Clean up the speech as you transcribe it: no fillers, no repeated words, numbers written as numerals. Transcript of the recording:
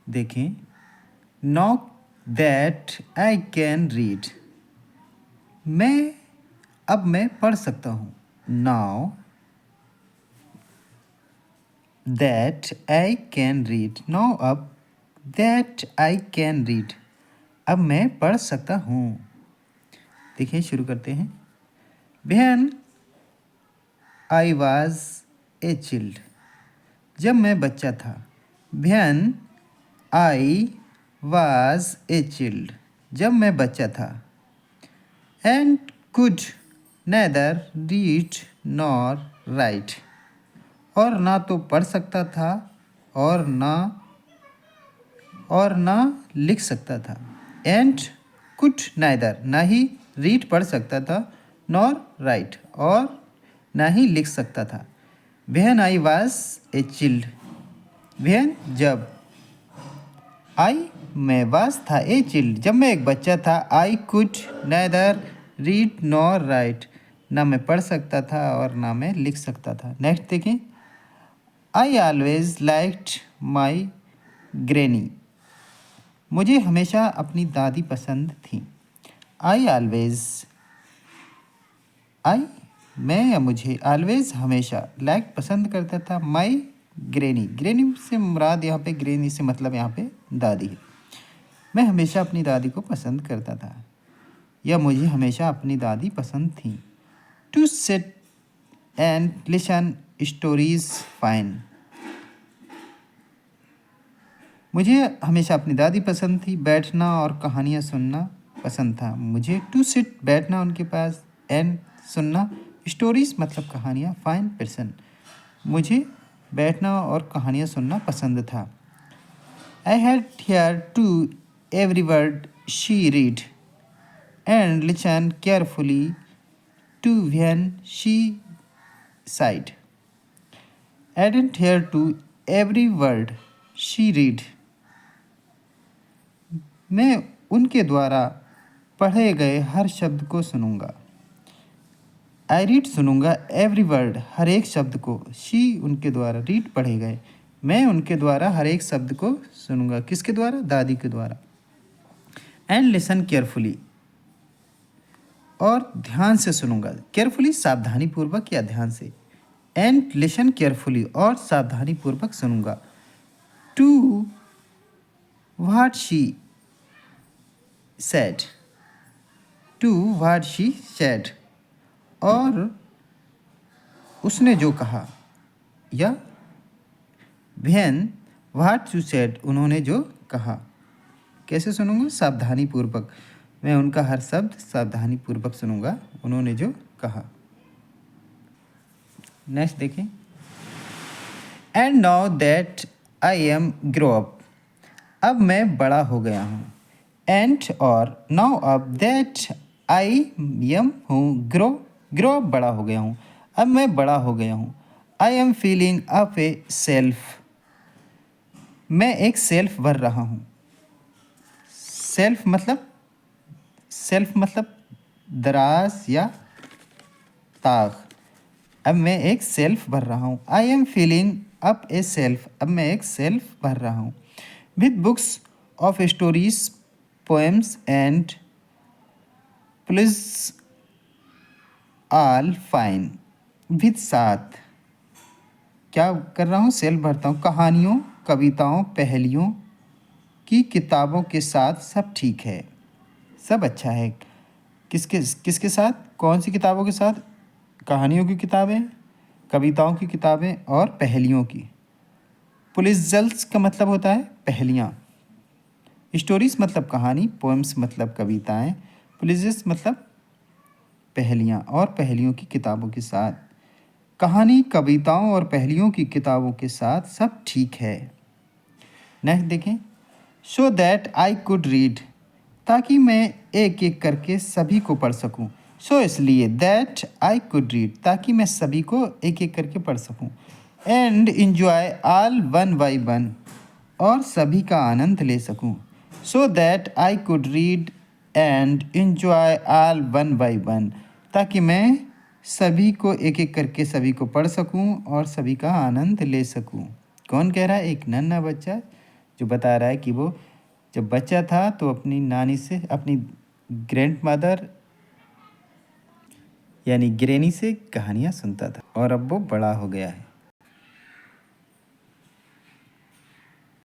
देखें, now that I can read, अब मैं पढ़ सकता हूँ। Now that I can read, now अब दैट आई कैन रीड, अब मैं पढ़ सकता हूँ। देखिए, शुरू करते हैं। When I was a child, जब मैं बच्चा था। When I was a child, जब मैं बच्चा था। And could neither read nor write, और ना तो पढ़ सकता था और ना लिख सकता था। एंड कुड नाइदर, ना ही रीड पढ़ सकता था, नॉर राइट, और ना ही लिख सकता था। When I was a chilled, when जब, आई मैं वाज था, ए चिल्ड जब मैं एक बच्चा था। I could neither read nor right, ना मैं पढ़ सकता था और ना मैं लिख सकता था। नेक्स्ट देखें। I always liked my granny, मुझे हमेशा अपनी दादी पसंद थी। आई ऑलवेज, आई मैं या मुझे, ऑलवेज हमेशा, लाइक पसंद करता था, माई ग्रैनी, ग्रैनी से मुराद यहाँ पे, ग्रैनी से मतलब यहाँ पे दादी है। मैं हमेशा अपनी दादी को पसंद करता था, या मुझे हमेशा अपनी दादी पसंद थी। To sit and listen stories fine, मुझे हमेशा अपनी दादी पसंद थी, बैठना और कहानियाँ सुनना पसंद था। मुझे टू सिट, बैठना उनके पास, एंड सुनना, स्टोरीज मतलब कहानियाँ, फाइन पर्सन, मुझे बैठना और कहानियाँ सुनना पसंद था। I had hear to every word she read and listen carefully to when she sighed. I didn't hear to every word she read. मैं उनके द्वारा पढ़े गए हर शब्द को सुनूंगा। आई रीड सुनूंगा, एवरी वर्ड हर एक शब्द को, शी उनके द्वारा, रीड पढ़े गए, मैं उनके द्वारा हर एक शब्द को सुनूंगा। किसके द्वारा? दादी के द्वारा। एंड लिसन केयरफुली, और ध्यान से सुनूंगा। केयरफुली सावधानी पूर्वक या ध्यान से। एंड लिसन केयरफुली, और सावधानी पूर्वक सुनूंगा। To what she said, to what she said, और उसने जो कहा, या व्हेन व्हाट यू सेड, उन्होंने जो कहा। कैसे सुनूंगा? सावधानी पूर्वक, मैं उनका हर शब्द सावधानी पूर्वक सुनूंगा, उन्होंने जो कहा। नेक्स्ट देखें। And now that I am grow up, अब मैं बड़ा हो गया हूँ। एंड और नाउ अब दैट आई एम हूँ, ग्रो अप बड़ा हो गया हूँ, अब मैं बड़ा हो गया हूँ। I am feeling up A self, मैं एक सेल्फ भर रहा हूँ। सेल्फ मतलब दराज या ताक। अब मैं एक सेल्फ भर रहा हूँ। I am feeling up A self, अब मैं एक सेल्फ भर रहा हूँ। With books of stories, poems and please all fine, with साथ क्या कर रहा हूँ? सेल्फ भरता हूँ। कहानियों, कविताओं, पहेलियों की किताबों के साथ सब ठीक है, सब अच्छा है। किसके साथ? कौन सी किताबों के साथ? कहानियों की किताबें, कविताओं की किताबें और पहेलियों की। पुलिजल्स का मतलब होता है पहेलियाँ। स्टोरीज मतलब कहानी, पोएम्स मतलब कविताएं, पुलिजल्स मतलब पहेलियाँ, और पहेलियों की किताबों के साथ। कहानी, कविताओं और पहेलियों की किताबों के साथ सब ठीक है। नेक्स्ट देखें। So that I could read, ताकि मैं एक एक करके सभी को पढ़ सकूं। सो इसलिए, दैट आई कुड रीड, ताकि मैं सभी को एक एक करके पढ़ सकूं। And enjoy all one by one, और सभी का आनंद ले सकूं। So that I could read and enjoy all one by one, ताकि मैं सभी को एक एक करके सभी को पढ़ सकूं और सभी का आनंद ले सकूं। कौन कह रहा है? एक नन्हा बच्चा जो बता रहा है कि वो जब बच्चा था तो अपनी नानी से, अपनी ग्रैंड मदर यानी ग्रैनी से कहानियाँ सुनता था और अब वो बड़ा हो गया है।